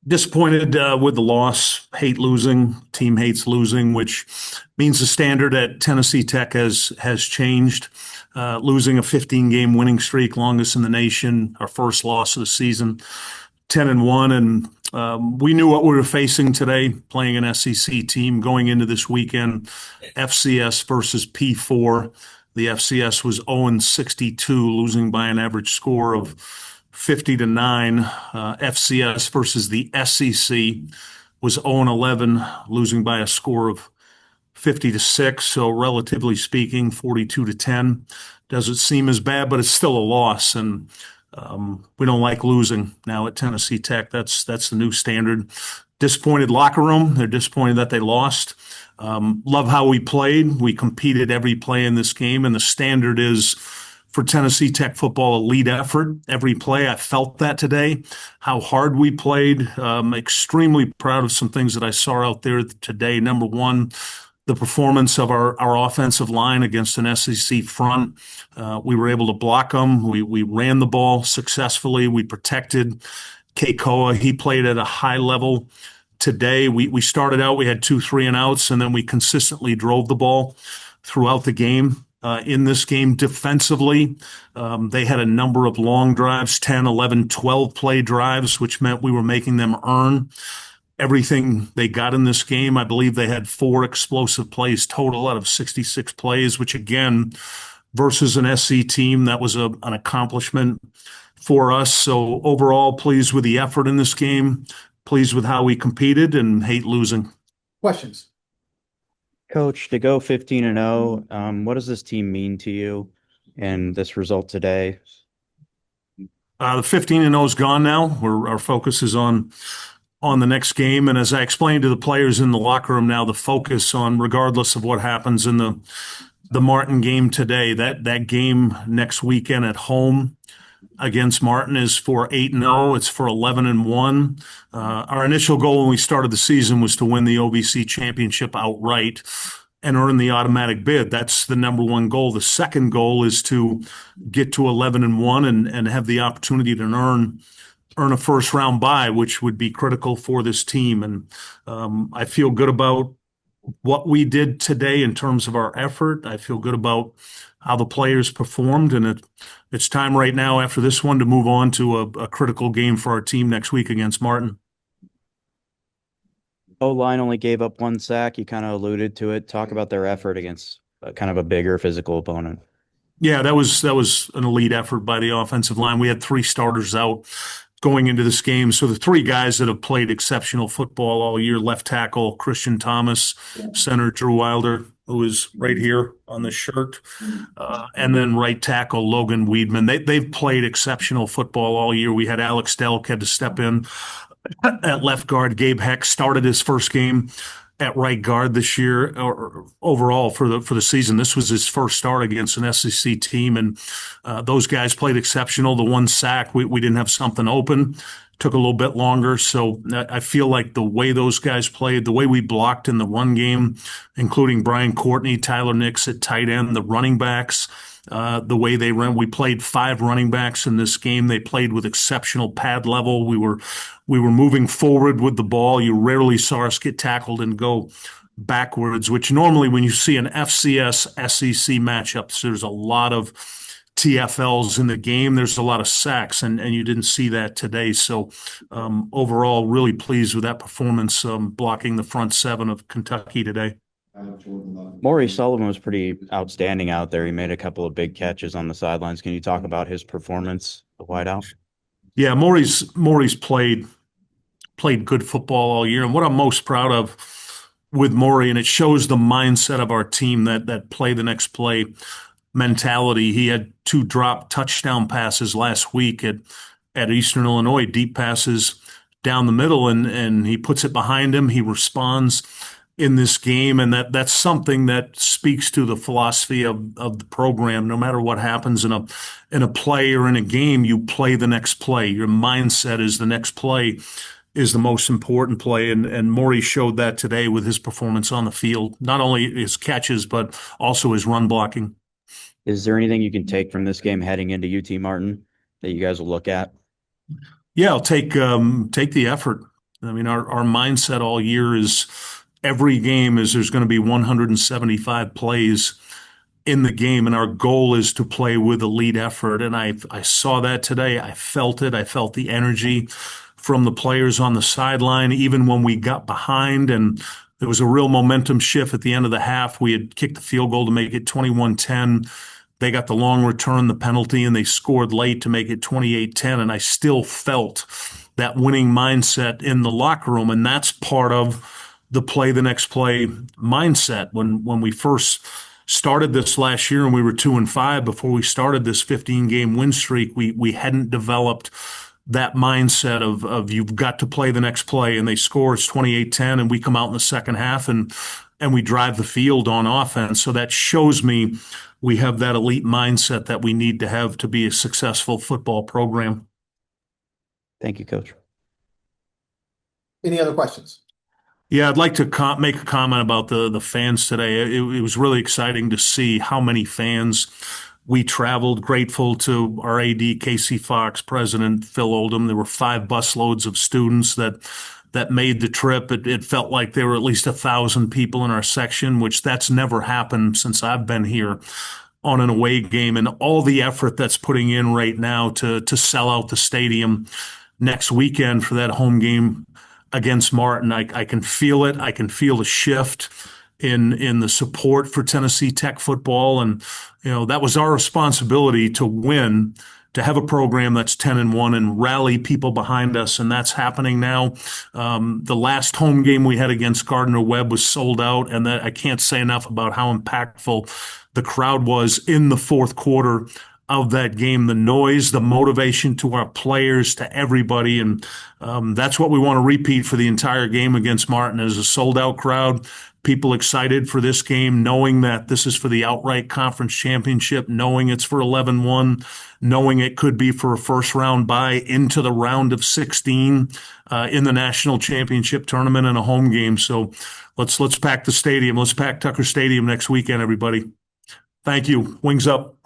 Disappointed with the loss. Hate losing. Team hates losing, which means the standard at Tennessee Tech has changed. Losing a 15-game winning streak, longest in the nation. Our first loss of the season, 10-1, and we knew what we were facing today. Playing an SEC team going into this weekend, FCS versus P4. The FCS was 0-62, losing by an average score of 50-9. FCS versus the SEC was 0-11, losing by a score of 50-6. So relatively speaking, 42-10 doesn't seem as bad, but it's still a loss. And we don't like losing now at Tennessee Tech. That's the new standard. Disappointed locker room. They're disappointed that they lost. Love how we played. We competed every play in this game, and the standard is for Tennessee Tech football, elite effort. Every play, I felt that today, how hard we played. Extremely proud of some things that I saw out there today. Number one, the performance of our offensive line against an SEC front. We were able to block them. We ran the ball successfully. We protected Keikoa. He played at a high level today. We started out, we had 2 3-and-outs, and then we consistently drove the ball throughout the game. In this game defensively, they had a number of long drives, 10, 11, 12 play drives, which meant we were making them earn everything they got in this game. I believe they had 4 explosive plays total out of 66 plays, which again, versus an SC team, that was an accomplishment for us. So overall, pleased with the effort in this game, pleased with how we competed, and hate losing. Questions? Coach, to go 15-0, what does this team mean to you and this result today? The 15-0 is gone now. Our focus is on the next game. And as I explained to the players in the locker room now, the focus on, regardless of what happens in the Martin game today, that game next weekend at home against Martin is for 8-0. It's for 11-1. Our initial goal when we started the season was to win the OVC championship outright and earn the automatic bid. That's the number one goal. The second goal is to get to 11-1 and have the opportunity to earn a first round bye, which would be critical for this team. And I feel good about what we did today in terms of our effort. I feel good about how the players performed, and it's time right now after this one to move on to a critical game for our team next week against Martin. O-line only gave up 1 sack. You kind of alluded to it. Talk about their effort against kind of a bigger physical opponent. Yeah, that was an elite effort by the offensive line. We had 3 starters out going into this game. So the 3 guys that have played exceptional football all year: left tackle Christian Thomas, center Drew Wilder, who is right here on the shirt, and then right tackle Logan Weedman. They've played exceptional football all year. We had Alex Delk had to step in at left guard. Gabe Heck started his first game at right guard this year, or overall for the season. This was his first start against an SEC team, and those guys played exceptional. The 1 sack, we didn't have something open. Took a little bit longer. So I feel like the way those guys played, the way we blocked in the run game, including Brian Courtney, Tyler Nix at tight end, the running backs, the way they ran. We played 5 running backs in this game. They played with exceptional pad level. We were moving forward with the ball. You rarely saw us get tackled and go backwards, which normally when you see an FCS SEC matchup, there's a lot of TFLs in the game. There's a lot of sacks, and you didn't see that today. So overall, really pleased with that performance, blocking the front 7 of Kentucky today. Maury Sullivan was pretty outstanding out there. He made a couple of big catches on the sidelines. Can you talk about his performance, the wideout? Yeah, Maury's played good football all year. And what I'm most proud of with Maury, and it shows the mindset of our team, that play the next play mentality. He had 2 drop touchdown passes last week at Eastern Illinois, deep passes down the middle, and he puts it behind him. He responds in this game, and that's something that speaks to the philosophy of the program. No matter what happens in a play or in a game, you play the next play. Your mindset is the next play is the most important play, and Maury showed that today with his performance on the field. Not only his catches, but also his run blocking. Is there anything you can take from this game heading into UT Martin that you guys will look at? Yeah, I'll take the effort. I mean, our mindset all year is every game is there's going to be 175 plays in the game, and our goal is to play with elite effort. And I saw that today. I felt it. I felt the energy from the players on the sideline, even when we got behind. And there was a real momentum shift at the end of the half. We had kicked the field goal to make it 21-10. They got the long return, the penalty, and they scored late to make it 28-10. And I still felt that winning mindset in the locker room. And that's part of the play the next play mindset. When we first started this last year and we were 2-5 before we started this 15-game win streak, we hadn't developed that mindset of you've got to play the next play, and they score, it's 28-10, and we come out in the second half and we drive the field on offense. So that shows me we have that elite mindset that we need to have to be a successful football program. Thank you, Coach. Any other questions? Yeah, I'd like to make a comment about the fans today. It was really exciting to see how many fans we traveled. Grateful to our AD, Casey Fox, President Phil Oldham. There were 5 busloads of students that made the trip. It felt like there were at least 1,000 people in our section, which that's never happened since I've been here on an away game. And all the effort that's putting in right now to sell out the stadium next weekend for that home game against Martin. I can feel it. I can feel the shift in the support for Tennessee Tech football. And, that was our responsibility to win, to have a program that's 10-1 and rally people behind us. And that's happening now. The last home game we had against Gardner-Webb was sold out. And that I can't say enough about how impactful the crowd was in the fourth quarter of that game, the noise, the motivation to our players, to everybody. And that's what we want to repeat for the entire game against Martin, is a sold-out crowd, people excited for this game, knowing that this is for the outright conference championship, knowing it's for 11-1, knowing it could be for a first-round bye into the round of 16 in the national championship tournament and a home game. So let's pack the stadium. Let's pack Tucker Stadium next weekend, everybody. Thank you. Wings up.